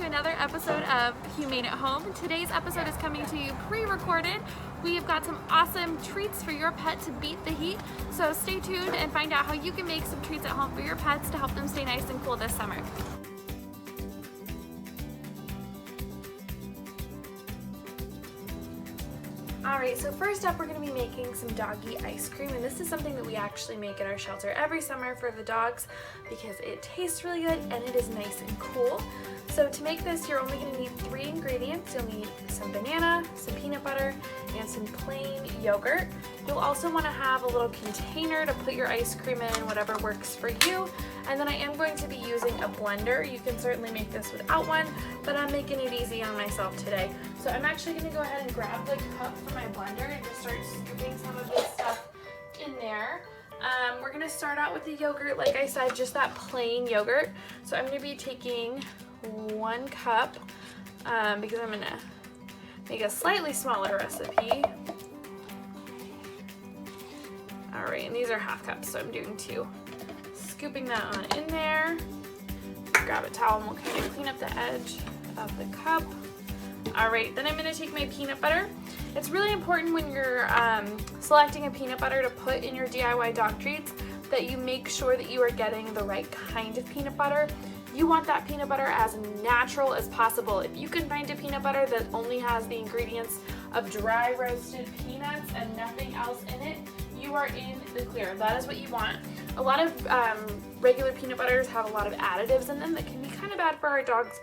to another episode of Humane at Home. Today's episode is coming to you pre-recorded. We've got some awesome treats for your pet to beat the heat, so stay tuned and find out how you can make some treats at home for your pets to help them stay nice and cool this summer. Alright, so first up we're going to be making some doggy ice cream, and this is something that we actually make at our shelter every summer for the dogs because it tastes really good and it is nice and cool. So to make this, you're only going to need 3 ingredients. You'll need some banana, some peanut butter, and some plain yogurt. You'll also want to have a little container to put your ice cream in, whatever works for you. And then I am going to be using a blender. You can certainly make this without one, but I'm making it easy on myself today. So I'm actually going to go ahead and grab the cup from my blender and just start scooping some of this stuff in there. We're going to start out with the yogurt, like I said, just that plain yogurt. So I'm going to be taking 1 cup because I'm going to make a slightly smaller recipe. Alright, and these are half cups, so I'm doing 2. Scooping that on in there. Grab a towel and we'll kind of clean up the edge of the cup. Alright, then I'm going to take my peanut butter. It's really important when you're selecting a peanut butter to put in your DIY dog treats that you make sure that you are getting the right kind of peanut butter. You want that peanut butter as natural as possible. If you can find a peanut butter that only has the ingredients of dry roasted peanuts and nothing else in it, you are in the clear. That is what you want. A lot of regular peanut butters have a lot of additives in them that can be kind of bad for our dogs.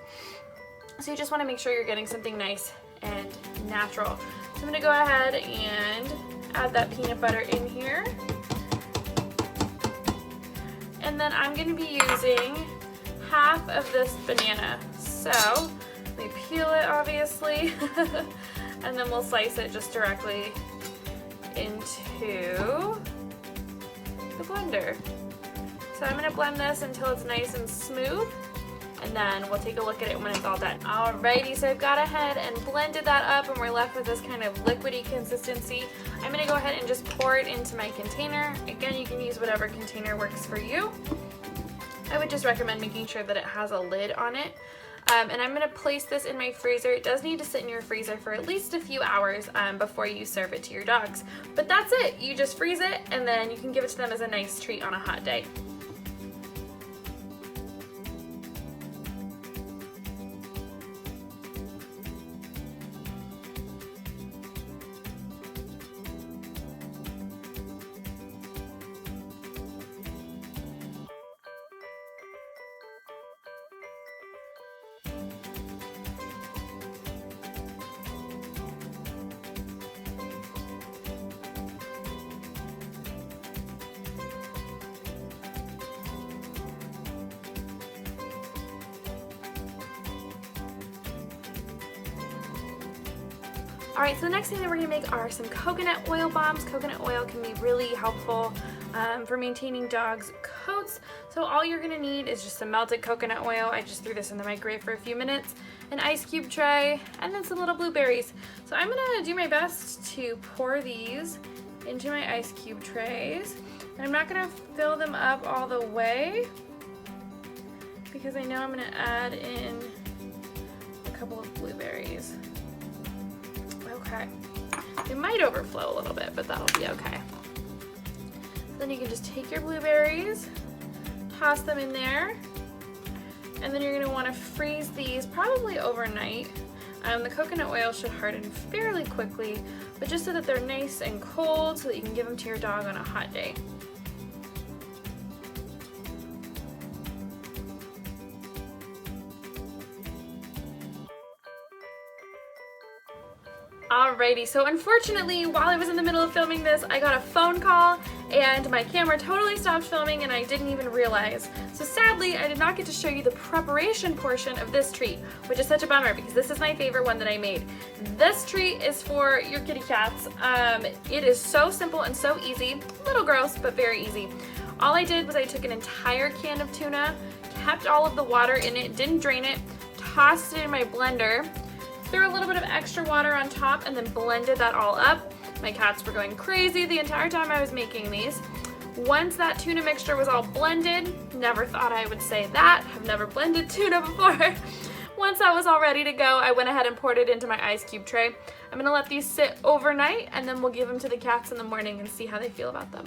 So you just want to make sure you're getting something nice and natural. So I'm going to go ahead and add that peanut butter in here. And then I'm going to be using half of this banana. So let me peel it, obviously, and then we'll slice it just directly into the blender. So I'm going to blend this until it's nice and smooth, and then we'll take a look at it when it's all done. Alrighty, so I've got ahead and blended that up and we're left with this kind of liquidy consistency. I'm going to go ahead and just pour it into my container. Again, you can use whatever container works for you. I would just recommend making sure that it has a lid on it. And I'm going to place this in my freezer. It does need to sit in your freezer for at least a few hours before you serve it to your dogs. But that's it. You just freeze it and then you can give it to them as a nice treat on a hot day. Alright, so the next thing that we're going to make are some coconut oil bombs. Coconut oil can be really helpful for maintaining dogs' coats. So all you're going to need is just some melted coconut oil. I just threw this in the microwave for a few minutes. An ice cube tray, and then some little blueberries. So I'm going to do my best to pour these into my ice cube trays. And I'm not going to fill them up all the way because I know I'm going to add in a couple of blueberries. Okay, it might overflow a little bit, but that'll be okay. Then you can just take your blueberries, toss them in there, and then you're going to want to freeze these probably overnight. The coconut oil should harden fairly quickly, but just so that they're nice and cold so that you can give them to your dog on a hot day. Alrighty, so unfortunately, while I was in the middle of filming this, I got a phone call and my camera totally stopped filming and I didn't even realize. So sadly, I did not get to show you the preparation portion of this treat, which is such a bummer because this is my favorite one that I made. This treat is for your kitty cats. It is so simple and so easy, a little gross, but very easy. All I did was I took an entire can of tuna, kept all of the water in it, didn't drain it, tossed it in my blender, threw a little bit of extra water on top, and then blended that all up. My cats were going crazy the entire time I was making these. Once that tuna mixture was all blended, never thought I would say that, I've never blended tuna before. Once that was all ready to go, I went ahead and poured it into my ice cube tray. I'm gonna let these sit overnight and then we'll give them to the cats in the morning and see how they feel about them.